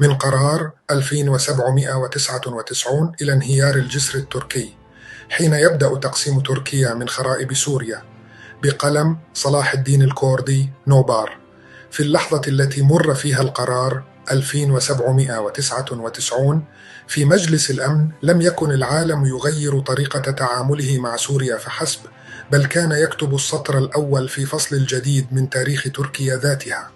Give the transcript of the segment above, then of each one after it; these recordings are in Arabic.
من قرار 2799 إلى انهيار الجسر التركي، حين يبدأ تقسيم تركيا من خرائب سوريا، بقلم صلاح الدين الكردي نوبار. في اللحظة التي مر فيها القرار 2799 في مجلس الأمن، لم يكن العالم يغير طريقة تعامله مع سوريا فحسب، بل كان يكتب السطر الأول في فصل الجديد من تاريخ تركيا ذاتها.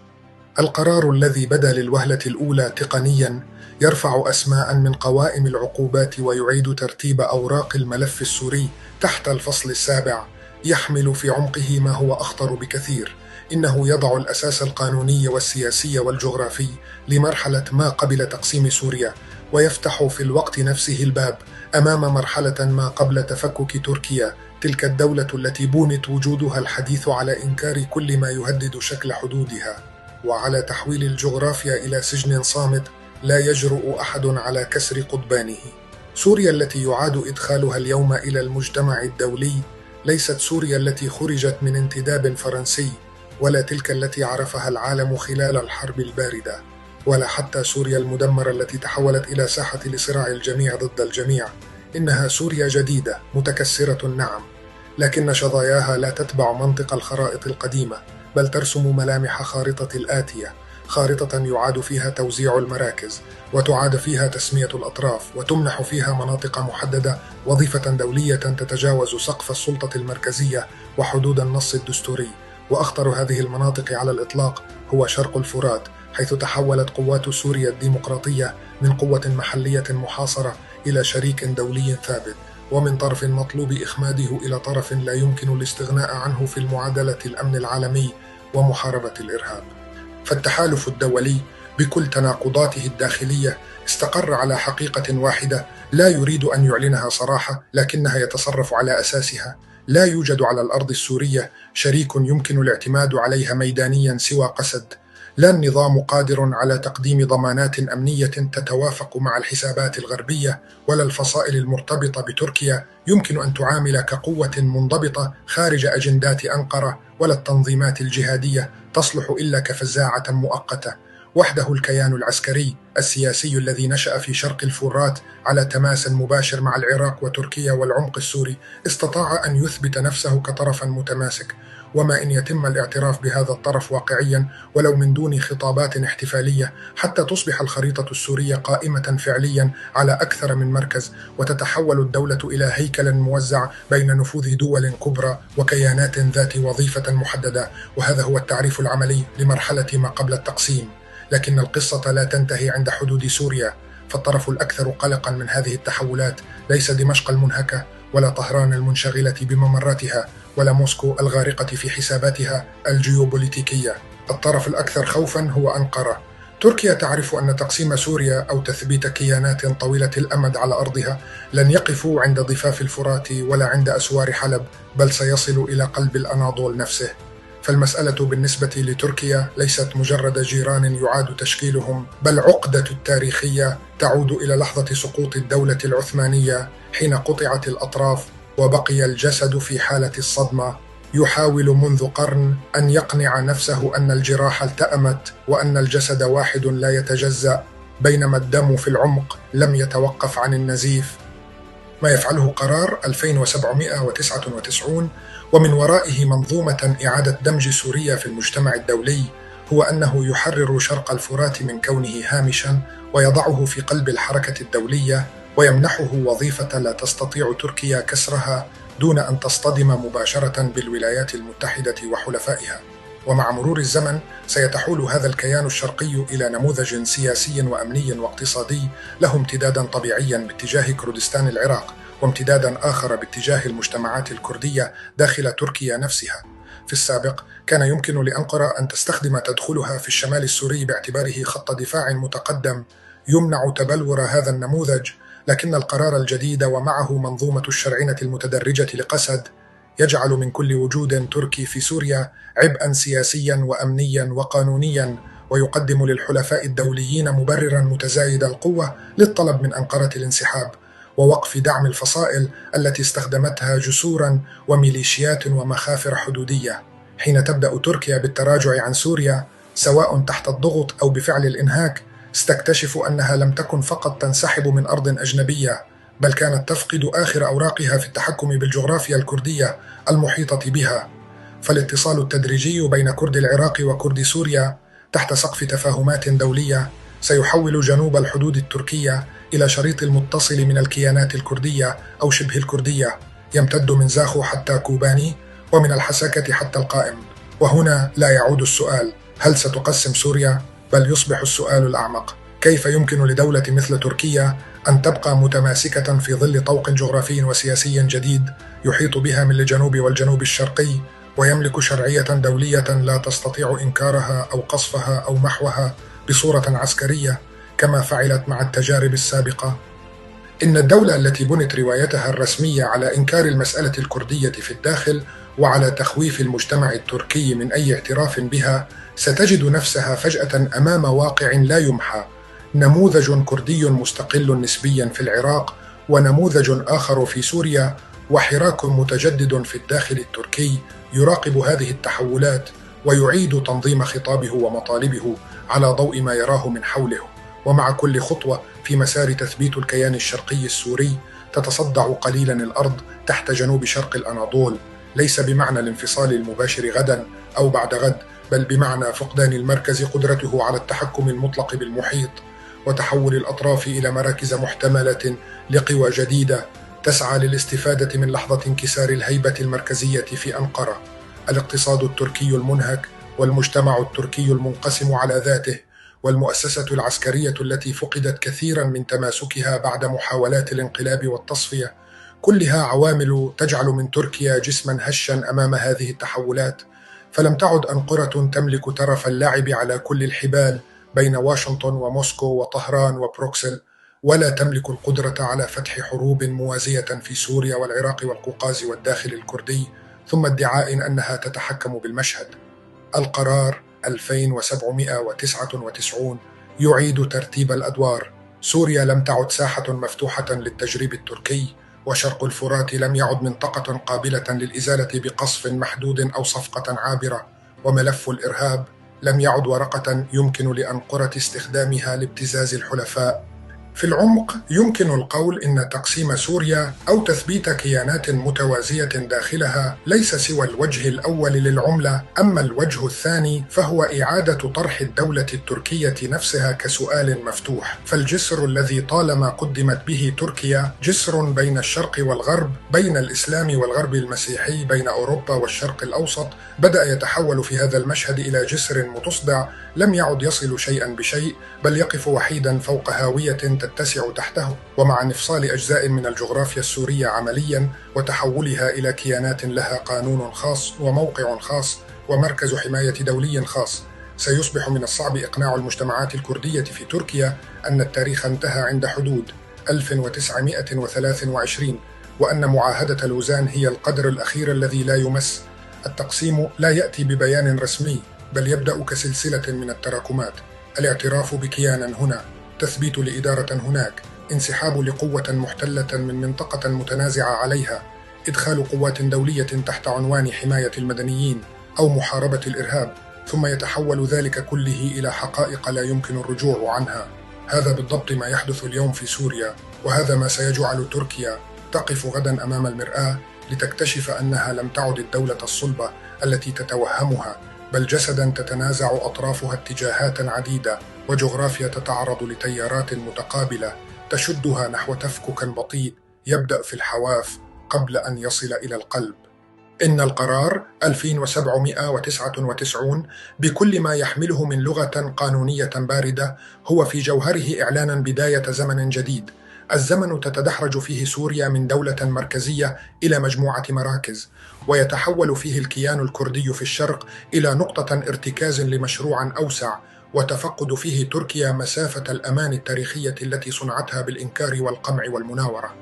القرار الذي بدا للوهلة الأولى تقنياً يرفع أسماء من قوائم العقوبات ويعيد ترتيب أوراق الملف السوري تحت الفصل السابع، يحمل في عمقه ما هو أخطر بكثير. إنه يضع الأساس القانوني والسياسي والجغرافي لمرحلة ما قبل تقسيم سوريا، ويفتح في الوقت نفسه الباب أمام مرحلة ما قبل تفكك تركيا، تلك الدولة التي بونت وجودها الحديث على إنكار كل ما يهدد شكل حدودها، وعلى تحويل الجغرافيا إلى سجن صامت لا يجرؤ أحد على كسر قضبانه. سوريا التي يعاد إدخالها اليوم إلى المجتمع الدولي ليست سوريا التي خرجت من انتداب فرنسي، ولا تلك التي عرفها العالم خلال الحرب الباردة، ولا حتى سوريا المدمرة التي تحولت إلى ساحة لصراع الجميع ضد الجميع. إنها سوريا جديدة متكسرة، نعم، لكن شظاياها لا تتبع منطق الخرائط القديمة، بل ترسم ملامح خارطة الآتية، خارطة يعاد فيها توزيع المراكز، وتعاد فيها تسمية الأطراف، وتمنح فيها مناطق محددة وظيفة دولية تتجاوز سقف السلطة المركزية وحدود النص الدستوري. وأخطر هذه المناطق على الإطلاق هو شرق الفرات، حيث تحولت قوات سوريا الديمقراطية من قوة محلية محاصرة إلى شريك دولي ثابت، ومن طرف مطلوب إخماده إلى طرف لا يمكن الاستغناء عنه في المعادلة الأمن العالمي ومحاربة الإرهاب. فالتحالف الدولي بكل تناقضاته الداخلية استقر على حقيقة واحدة لا يريد أن يعلنها صراحة، لكنها يتصرف على أساسها. لا يوجد على الأرض السورية شريك يمكن الاعتماد عليها ميدانيا سوى قسد. لا النظام قادر على تقديم ضمانات أمنية تتوافق مع الحسابات الغربية، ولا الفصائل المرتبطة بتركيا يمكن أن تعامل كقوة منضبطة خارج أجندات أنقرة، ولا التنظيمات الجهادية تصلح إلا كفزاعة مؤقتة. وحده الكيان العسكري السياسي الذي نشأ في شرق الفرات على تماس مباشر مع العراق وتركيا والعمق السوري استطاع أن يثبت نفسه كطرف متماسك. وما إن يتم الاعتراف بهذا الطرف واقعيا ولو من دون خطابات احتفالية، حتى تصبح الخريطة السورية قائمة فعليا على أكثر من مركز، وتتحول الدولة إلى هيكل موزع بين نفوذ دول كبرى وكيانات ذات وظيفة محددة. وهذا هو التعريف العملي لمرحلة ما قبل التقسيم. لكن القصة لا تنتهي عند حدود سوريا، فالطرف الأكثر قلقا من هذه التحولات ليس دمشق المنهكة، ولا طهران المنشغلة بممراتها، ولا موسكو الغارقة في حساباتها الجيوبوليتيكية. الطرف الأكثر خوفا هو أنقرة. تركيا تعرف أن تقسيم سوريا أو تثبيت كيانات طويلة الأمد على أرضها لن يقفوا عند ضفاف الفرات ولا عند أسوار حلب، بل سيصل إلى قلب الأناضول نفسه. فالمسألة بالنسبة لتركيا ليست مجرد جيران يعاد تشكيلهم، بل عقدة تاريخية تعود إلى لحظة سقوط الدولة العثمانية، حين قطعت الأطراف وبقي الجسد في حالة الصدمة، يحاول منذ قرن أن يقنع نفسه أن الجراح التأمت وأن الجسد واحد لا يتجزأ، بينما الدم في العمق لم يتوقف عن النزيف. ما يفعله قرار 2799 ومن ورائه منظومة إعادة دمج سوريا في المجتمع الدولي هو أنه يحرر شرق الفرات من كونه هامشا، ويضعه في قلب الحركة الدولية، ويمنحه وظيفة لا تستطيع تركيا كسرها دون أن تصطدم مباشرة بالولايات المتحدة وحلفائها. ومع مرور الزمن سيتحول هذا الكيان الشرقي إلى نموذج سياسي وأمني واقتصادي له امتدادا طبيعيا باتجاه كردستان العراق، وامتدادا آخر باتجاه المجتمعات الكردية داخل تركيا نفسها. في السابق كان يمكن لأنقرة أن تستخدم تدخلها في الشمال السوري باعتباره خط دفاع متقدم يمنع تبلور هذا النموذج، لكن القرار الجديد ومعه منظومة الشرعنة المتدرجة لقسد يجعل من كل وجود تركي في سوريا عبئا سياسيا وأمنيا وقانونيا، ويقدم للحلفاء الدوليين مبررا متزايد القوة للطلب من أنقرة الانسحاب ووقف دعم الفصائل التي استخدمتها جسورا وميليشيات ومخافر حدودية. حين تبدأ تركيا بالتراجع عن سوريا سواء تحت الضغط أو بفعل الإنهاك، ستكتشف أنها لم تكن فقط تنسحب من أرض أجنبية، بل كانت تفقد آخر أوراقها في التحكم بالجغرافيا الكردية المحيطة بها. فالاتصال التدريجي بين كرد العراق وكرد سوريا تحت سقف تفاهمات دولية سيحول جنوب الحدود التركية إلى شريط المتصل من الكيانات الكردية أو شبه الكردية، يمتد من زاخو حتى كوباني، ومن الحسكة حتى القائم. وهنا لا يعود السؤال هل ستقسم سوريا؟ بل يصبح السؤال الأعمق: كيف يمكن لدولة مثل تركيا أن تبقى متماسكة في ظل طوق جغرافي وسياسي جديد يحيط بها من الجنوب والجنوب الشرقي، ويملك شرعية دولية لا تستطيع إنكارها أو قصفها أو محوها بصورة عسكرية كما فعلت مع التجارب السابقة؟ إن الدولة التي بنت روايتها الرسمية على إنكار المسألة الكردية في الداخل وعلى تخويف المجتمع التركي من أي اعتراف بها ستجد نفسها فجأة أمام واقع لا يمحى: نموذج كردي مستقل نسبيا في العراق، ونموذج آخر في سوريا، وحراك متجدد في الداخل التركي يراقب هذه التحولات ويعيد تنظيم خطابه ومطالبه على ضوء ما يراه من حوله. ومع كل خطوة في مسار تثبيت الكيان الشرقي السوري تتصدع قليلا الأرض تحت جنوب شرق الأناضول، ليس بمعنى الانفصال المباشر غدا أو بعد غد، بل بمعنى فقدان المركز قدرته على التحكم المطلق بالمحيط، وتحول الأطراف إلى مراكز محتملة لقوى جديدة تسعى للاستفادة من لحظة انكسار الهيبة المركزية في أنقرة. الاقتصاد التركي المنهك، والمجتمع التركي المنقسم على ذاته، والمؤسسة العسكرية التي فقدت كثيرا من تماسكها بعد محاولات الانقلاب والتصفية، كلها عوامل تجعل من تركيا جسما هشا أمام هذه التحولات. فلم تعد أنقرة تملك طرف اللعب على كل الحبال بين واشنطن وموسكو وطهران وبروكسل، ولا تملك القدرة على فتح حروب موازية في سوريا والعراق والقوقاز والداخل الكردي، ثم ادعاء أنها تتحكم بالمشهد. القرار 2799 يعيد ترتيب الأدوار. سوريا لم تعد ساحة مفتوحة للتجريب التركي، وشرق الفرات لم يعد منطقة قابلة للإزالة بقصف محدود أو صفقة عابرة، وملف الإرهاب لم يعد ورقة يمكن لأنقرة استخدامها لابتزاز الحلفاء. في العمق يمكن القول إن تقسيم سوريا أو تثبيت كيانات متوازية داخلها ليس سوى الوجه الأول للعملة، أما الوجه الثاني فهو إعادة طرح الدولة التركية نفسها كسؤال مفتوح. فالجسر الذي طالما قدمت به تركيا جسر بين الشرق والغرب، بين الإسلام والغرب المسيحي، بين أوروبا والشرق الأوسط، بدأ يتحول في هذا المشهد إلى جسر متصدع لم يعد يصل شيئا بشيء، بل يقف وحيدا فوق هاوية تتسع تحته. ومع انفصال أجزاء من الجغرافيا السورية عمليا وتحولها إلى كيانات لها قانون خاص وموقع خاص ومركز حماية دولي خاص، سيصبح من الصعب إقناع المجتمعات الكردية في تركيا أن التاريخ انتهى عند حدود 1923، وأن معاهدة لوزان هي القدر الأخير الذي لا يمس. التقسيم لا يأتي ببيان رسمي، بل يبدأ كسلسلة من التراكمات: الاعتراف بكيان هنا، تثبيت لإدارة هناك، انسحاب لقوة محتلة من منطقة متنازعة عليها، إدخال قوات دولية تحت عنوان حماية المدنيين أو محاربة الإرهاب، ثم يتحول ذلك كله إلى حقائق لا يمكن الرجوع عنها. هذا بالضبط ما يحدث اليوم في سوريا، وهذا ما سيجعل تركيا تقف غدا أمام المرآة لتكتشف أنها لم تعد الدولة الصلبة التي تتوهمها، بل جسدا تتنازع أطرافها اتجاهات عديدة، وجغرافيا تتعرض لتيارات متقابلة تشدها نحو تفكك بطيء يبدأ في الحواف قبل أن يصل إلى القلب. إن القرار 2799 بكل ما يحمله من لغة قانونية باردة هو في جوهره إعلان بداية زمن جديد، الزمن تتدحرج فيه سوريا من دولة مركزية إلى مجموعة مراكز، ويتحول فيه الكيان الكردي في الشرق إلى نقطة ارتكاز لمشروع أوسع، وتفقد فيه تركيا مسافة الأمان التاريخية التي صنعتها بالإنكار والقمع والمناورة.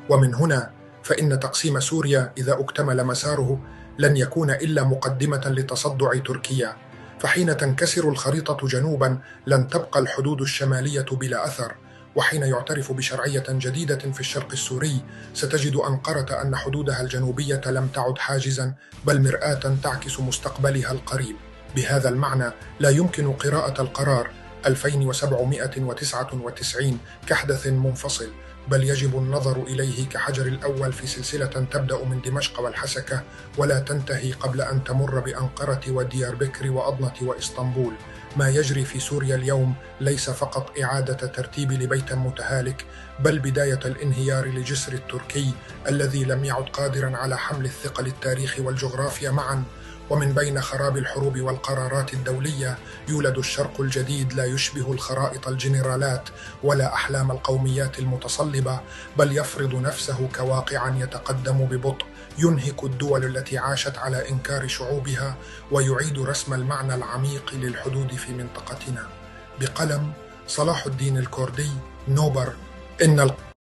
ومن هنا فإن تقسيم سوريا إذا اكتمل مساره لن يكون إلا مقدمة لتصدع تركيا، فحين تنكسر الخريطة جنوبا لن تبقى الحدود الشمالية بلا أثر، وحين يعترف بشرعية جديدة في الشرق السوري ستجد أنقرة أن حدودها الجنوبية لم تعد حاجزا، بل مرآة تعكس مستقبلها القريب. بهذا المعنى لا يمكن قراءة القرار 2799 كحدث منفصل، بل يجب النظر إليه كحجر الأول في سلسلة تبدأ من دمشق والحسكة ولا تنتهي قبل أن تمر بأنقرة وديار بكر وأضنة وإسطنبول. ما يجري في سوريا اليوم ليس فقط إعادة ترتيب لبيت متهالك، بل بداية الانهيار لجسر التركي الذي لم يعد قادرا على حمل الثقل التاريخ والجغرافيا معا. ومن بين خراب الحروب والقرارات الدولية يولد الشرق الجديد لا يشبه الخرائط الجنرالات ولا أحلام القوميات المتصلبة، بل يفرض نفسه كواقع يتقدم ببطء، ينهك الدول التي عاشت على إنكار شعوبها ويعيد رسم المعنى العميق للحدود في منطقتنا. بقلم صلاح الدين الكردي، نوبر. إن